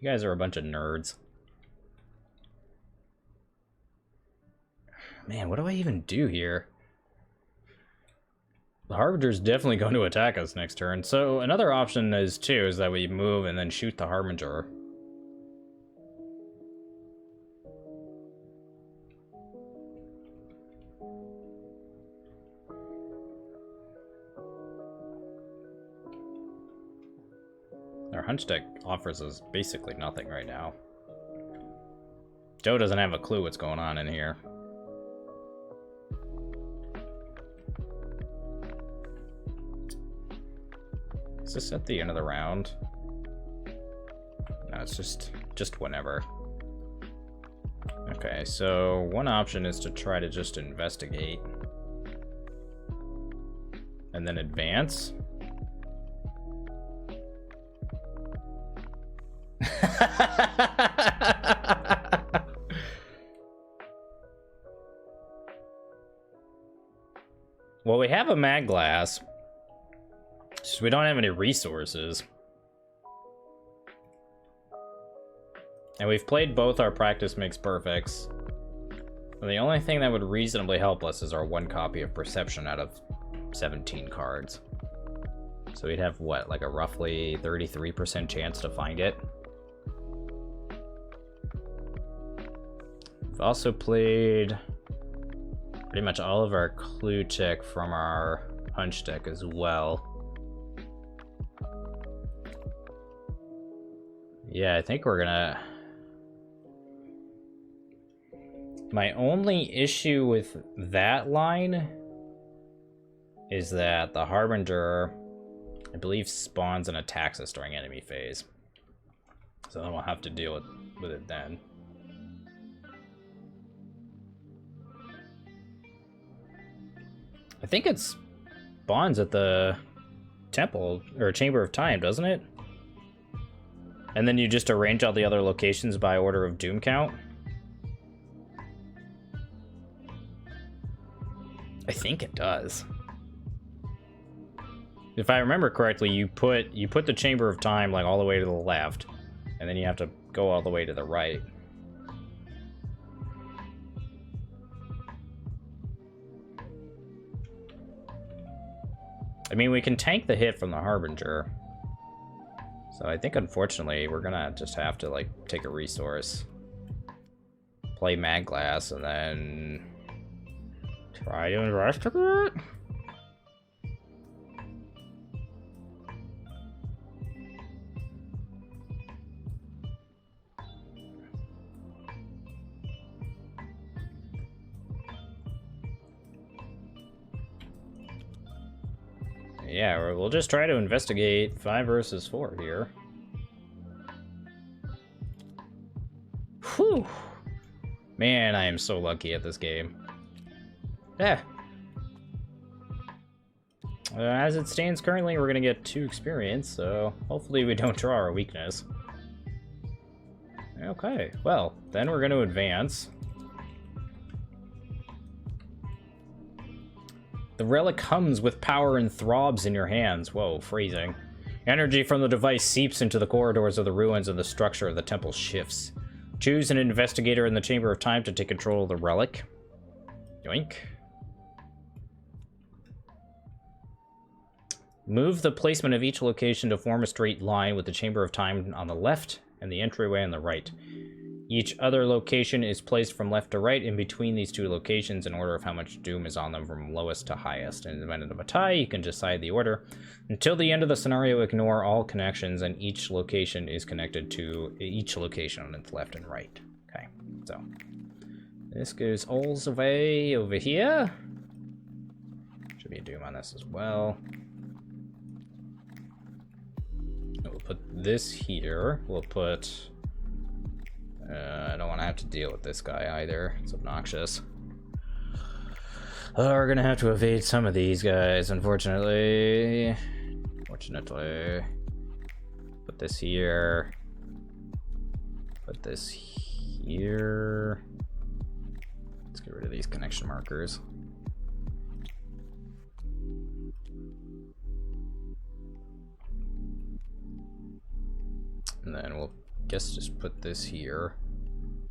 You guys are a bunch of nerds. Man, what do I even do here? The Harbinger's definitely going to attack us next turn. So another option is that we move and then shoot the Harbinger. Our hunch deck offers us basically nothing right now. Joe doesn't have a clue what's going on in here. Is this at the end of the round? No, it's just whenever. Okay, so one option is to try to just investigate. And then advance. Well, we have a mag glass. So we don't have any resources. And we've played both our practice makes perfects. And the only thing that would reasonably help us is our 1 copy of Perception out of 17 cards. So we'd have, what, like a roughly 33% chance to find it? We've also played pretty much all of our clue check from our hunch deck as well. Yeah, I think we're gonna... My only issue with that line is that the Harbinger, I believe, spawns and attacks us during enemy phase. So then we'll have to deal with it then. I think it's spawns at the temple, or Chamber of Time, doesn't it? And then you just arrange all the other locations by order of doom count? I think it does. If I remember correctly, you put the Chamber of Time like all the way to the left, and then you have to go all the way to the right. I mean, we can tank the hit from the Harbinger. So I think, unfortunately, we're gonna just have to, like, take a resource. Play Mag Glass, and then... try to investigate? Yeah, we'll just try to investigate 5 versus 4 here. Whew! Man, I am so lucky at this game. Yeah. As it stands currently, we're gonna get 2 experience, so hopefully we don't draw our weakness. Okay, well, then we're gonna advance. The relic hums with power and throbs in your hands. Whoa, freezing. Energy from the device seeps into the corridors of the ruins, and the structure of the temple shifts. Choose an investigator in the Chamber of Time to take control of the relic. Yoink. Move the placement of each location to form a straight line with the Chamber of Time on the left and the entryway on the right. Each other location is placed from left to right in between these 2 locations in order of how much doom is on them from lowest to highest. In the event of a tie, you can decide the order. Until the end of the scenario, ignore all connections, and each location is connected to each location on its left and right. Okay, so this goes all the way over here. Should be a doom on this as well. We'll put this here. We'll put... I don't want to have to deal with this guy either. It's obnoxious. We're gonna have to evade some of these guys, unfortunately. Fortunately. Put this here. Put this here. Let's get rid of these connection markers. And then we'll guess just put this here.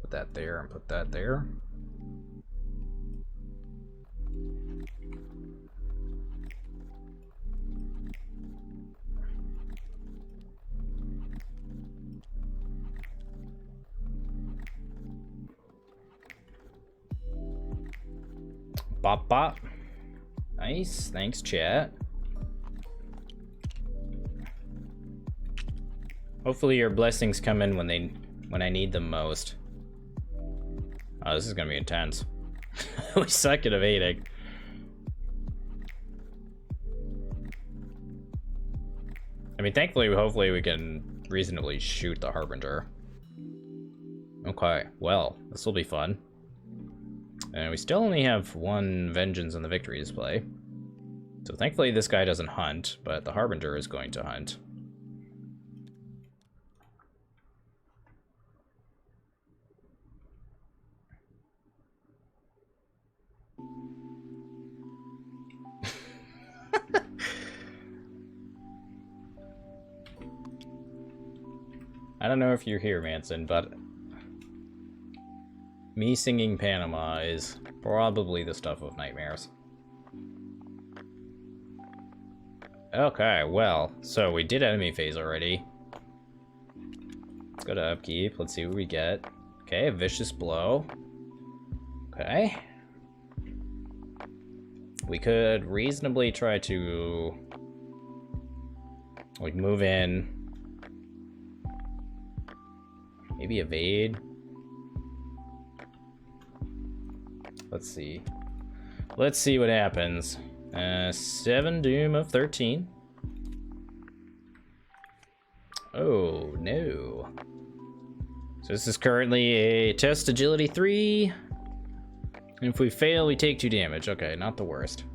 Put that there and put that there. Bop bop. Nice, thanks chat. Hopefully your blessings come in when I need them most. Oh, this is gonna be intense. We suck at evading. I mean, thankfully, hopefully we can reasonably shoot the Harbinger. Okay, well, this will be fun. And we still only have 1 Vengeance in the victory display. So thankfully this guy doesn't hunt, but the Harbinger is going to hunt. I don't know if you're here, Manson, but me singing Panama is probably the stuff of nightmares. Okay, well, so we did enemy phase already. Let's go to upkeep. Let's see what we get. Okay, a vicious blow. Okay. We could reasonably try to, like, move in. Maybe evade. Let's see. Let's see what happens. 7 doom of 13. Oh, no. So this is currently a test agility 3. And if we fail, we take 2 damage. Okay, not the worst.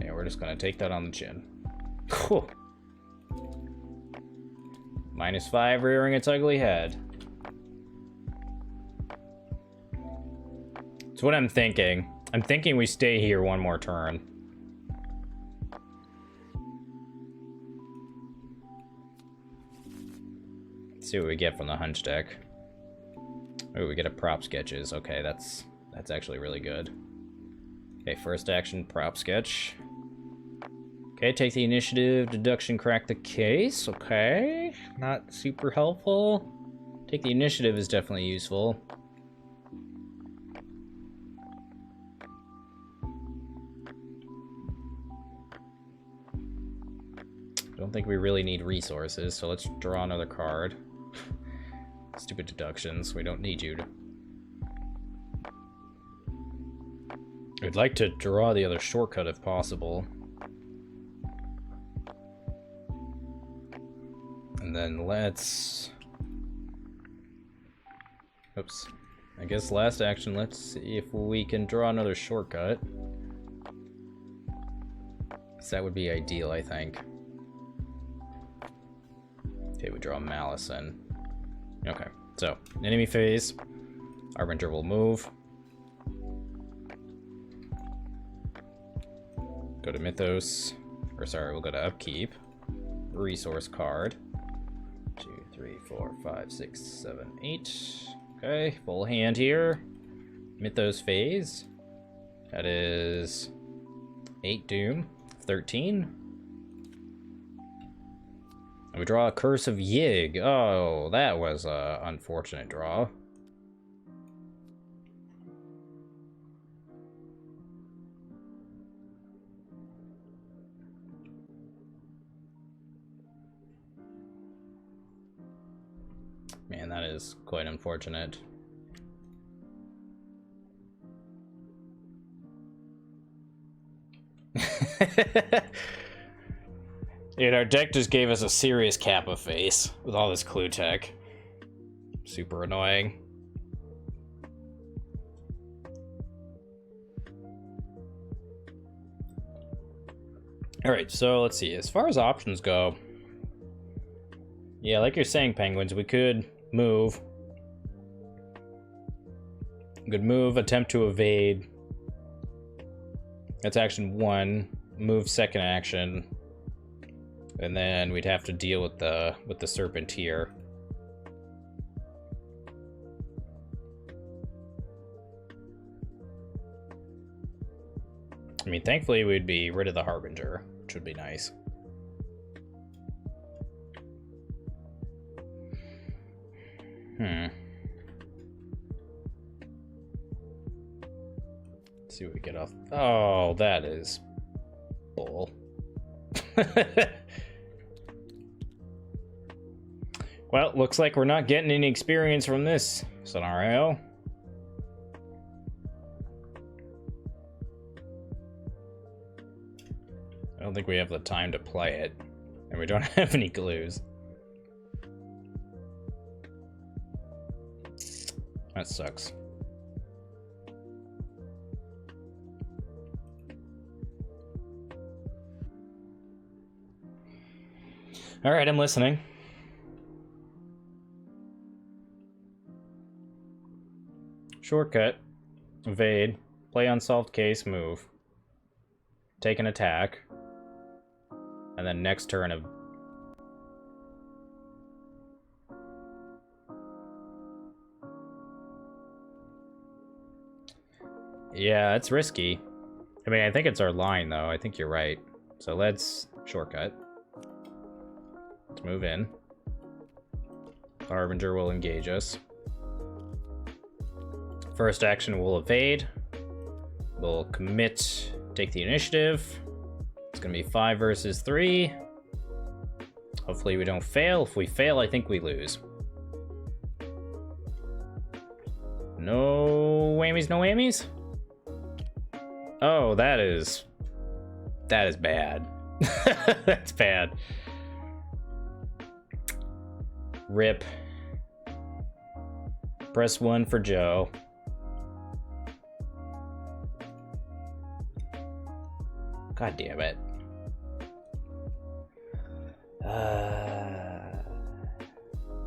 Yeah, we're just gonna take that on the chin. Whew. -5 rearing its ugly head. That's what I'm thinking. I'm thinking we stay here one more turn. Let's see what we get from the hunch deck. Oh, we get a prop sketches. Okay, that's actually really good. Okay, first action, prop sketch. Okay, take the initiative, deduction, crack the case. Okay, not super helpful. Take the initiative is definitely useful. Don't think we really need resources, so let's draw another card. Stupid deductions, we don't need you to. I'd like to draw the other shortcut if possible. And then let's... Oops. I guess last action, let's see if we can draw another shortcut. So that would be ideal, I think. Okay, we draw Malice in. Okay, so, enemy phase. Harbinger will move. Go to Mythos. Or sorry, we'll go to Upkeep. Resource card. 2, 3, 4, 5, 6, 7, 8. Okay, full hand here. Mythos phase. That is 8 Doom. 13. And we draw a Curse of Yig. Oh, that was a unfortunate draw. Man, that is quite unfortunate. Dude, our deck just gave us a serious Kappa face with all this clue tech. Super annoying. Alright, so let's see. As far as options go, yeah, like you're saying, Penguins, we could move. We could move, attempt to evade. That's action 1. Move second action. And then we'd have to deal with the Serpent here. I mean, thankfully we'd be rid of the Harbinger, which would be nice. Let's see what we get off. Oh, that is bull. Well, looks like we're not getting any experience from this scenario. I don't think we have the time to play it, and we don't have any clues. That sucks. All right, I'm listening. Shortcut, evade, play unsolved case, move, take an attack, and then next turn of... Yeah, it's risky. I mean, I think it's our line, though. I think you're right. So let's shortcut. Let's move in. Harbinger will engage us. First action, we'll evade. We'll commit, take the initiative. It's gonna be 5 versus 3. Hopefully we don't fail. If we fail, I think we lose. No whammies, no whammies? Oh, that is bad. That's bad. Rip. Press 1 for Joe. God damn it.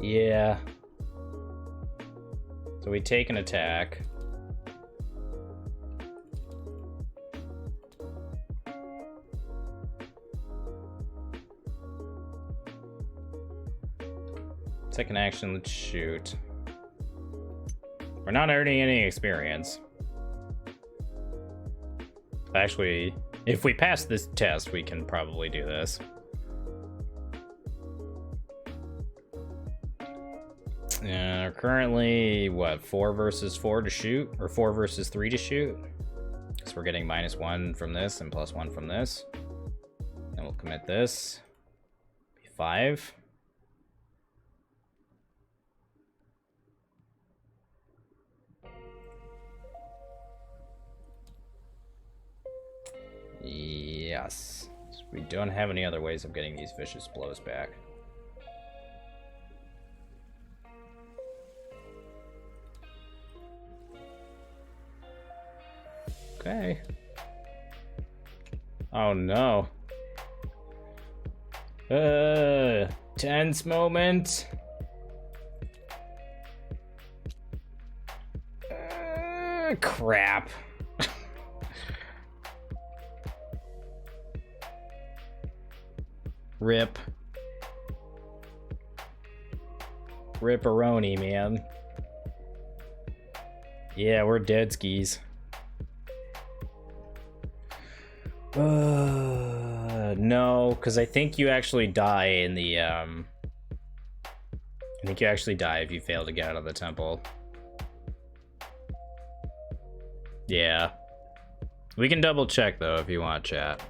Yeah. So we take an attack. Second action, let's shoot. We're not earning any experience. Actually, if we pass this test, we can probably do this. Currently, what, 4 versus 4 to shoot? Or 4 versus 3 to shoot? So we're getting -1 from this and +1 from this. Then we'll commit this. 5. Yes. So we don't have any other ways of getting these vicious blows back. Okay. Oh no. Tense moment. Crap. Rip. Ripperoni, man. Yeah, we're dead skis. No, because I think you actually die in the, I think you actually die if you fail to get out of the temple. Yeah. We can double check, though, if you want, chat.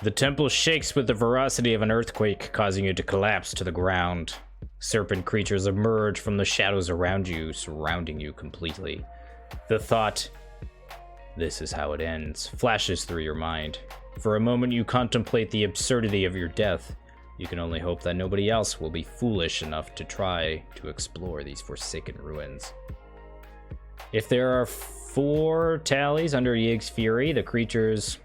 The temple shakes with the ferocity of an earthquake, causing you to collapse to the ground. Serpent creatures emerge from the shadows around you, surrounding you completely. The thought, "This is how it ends," flashes through your mind. For a moment you contemplate the absurdity of your death. You can only hope that nobody else will be foolish enough to try to explore these forsaken ruins. If there are 4 tallies under Yig's fury, the creatures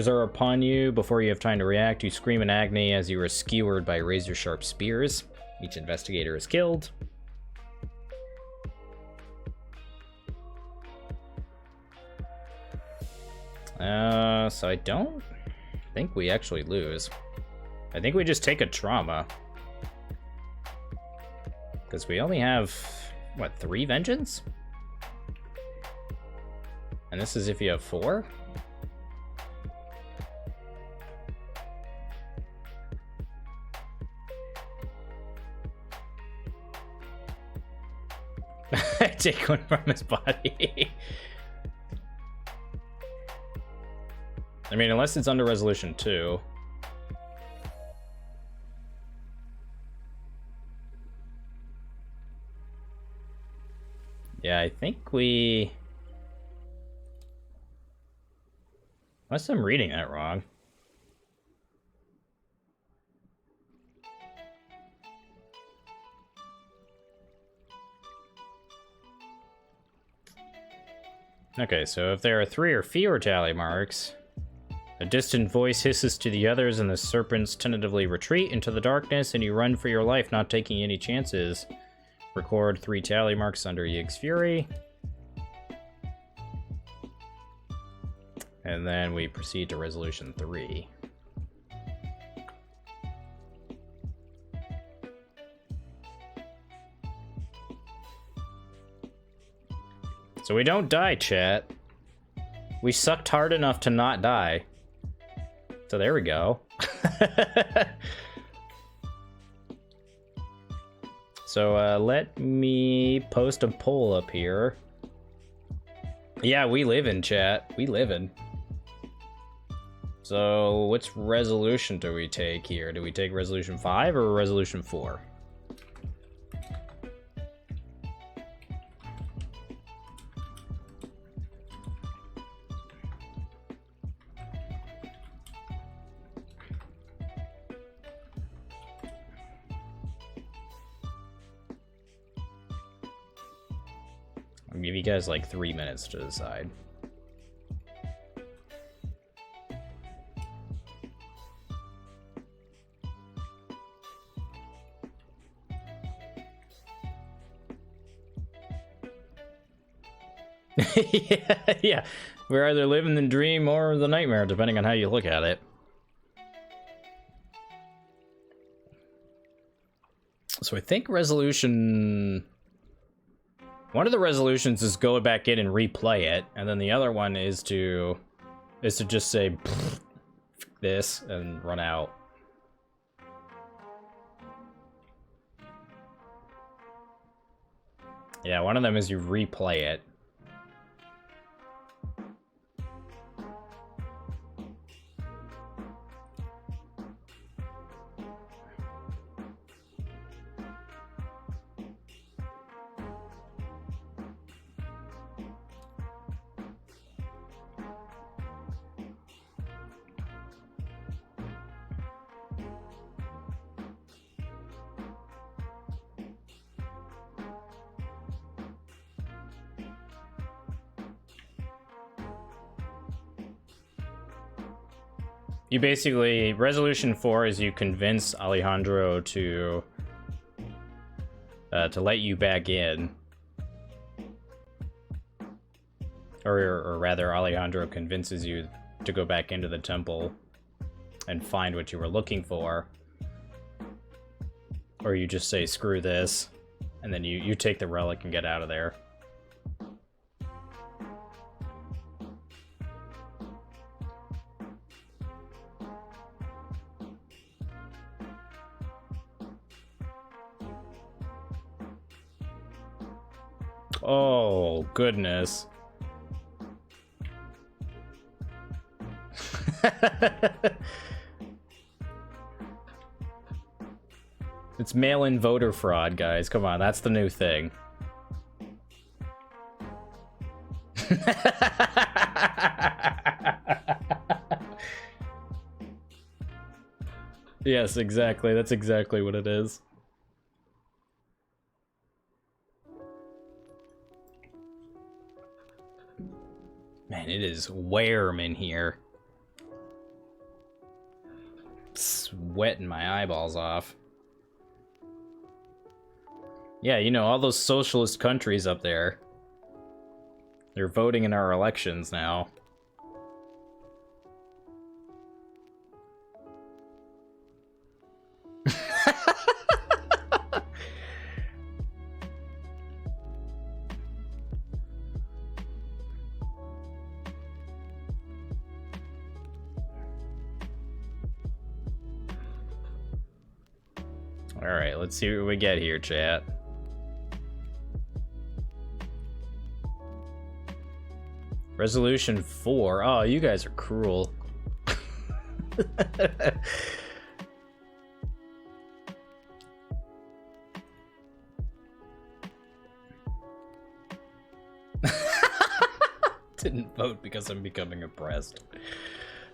are upon you. Before you have time to react, you scream in agony as you are skewered by razor-sharp spears. Each investigator is killed. So I don't think we actually lose. I think we just take a trauma. Because we only have, what, 3 vengeance? And this is if you have 4? Take one from his body. I mean, unless it's under resolution 2. Yeah, I think we... Unless I'm reading that wrong. Okay, so if there are 3 or fewer tally marks, a distant voice hisses to the others and the serpents tentatively retreat into the darkness and you run for your life, not taking any chances. Record 3 tally marks under Yig's fury. And then we proceed to resolution 3. So we don't die, chat. We sucked hard enough to not die. So there we go. So let me post a poll up here. Yeah, we live in, chat. We live in. So which resolution do we take here? Do we take resolution 5 or resolution 4? I'll give you guys like 3 minutes to decide. yeah. We're either living the dream or the nightmare, depending on how you look at it. So I think resolution... One of the resolutions is go back in and replay it, and then the other one is to just say this and run out. Yeah, one of them is you replay it. You basically, resolution 4 is you convince Alejandro to let you back in. Or rather, Alejandro convinces you to go back into the temple and find what you were looking for. Or you just say, screw this, and then you take the relic and get out of there. Oh, goodness. It's mail-in voter fraud, guys. Come on, that's the new thing. Yes, exactly. That's exactly what it is. Man, it is warm in here. Sweating my eyeballs off. Yeah, you know, all those socialist countries up there. They're voting in our elections now. Alright, let's see what we get here, chat. Resolution 4. Oh, you guys are cruel. Didn't vote because I'm becoming oppressed.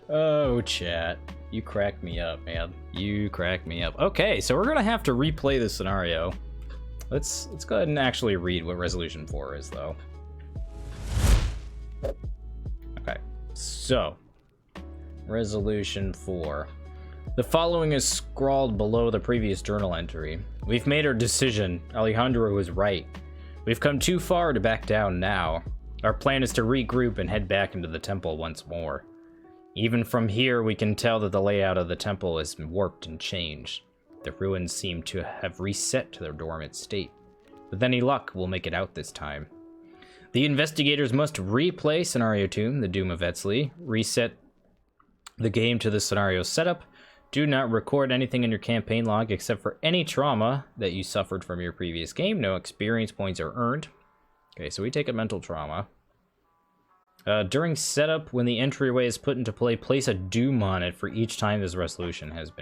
Oh, chat. You crack me up, man. You crack me up. Okay, so we're gonna have to replay this scenario. Let's go ahead and actually read what resolution 4 is, though. Okay, so resolution 4. The following is scrawled below the previous journal entry. We've made our decision. Alejandro was right. We've come too far to back down now. Our plan is to regroup and head back into the temple once more. Even from here, we can tell that the layout of the temple is warped and changed. The ruins seem to have reset to their dormant state. With any luck, we'll make it out this time. The investigators must replay Scenario 2, the Doom of Eztli, reset the game to the scenario setup. Do not record anything in your campaign log except for any trauma that you suffered from your previous game. No experience points are earned. Okay, so we take a mental trauma. During setup, when the entryway is put into play, place a doom on it for each time this resolution has been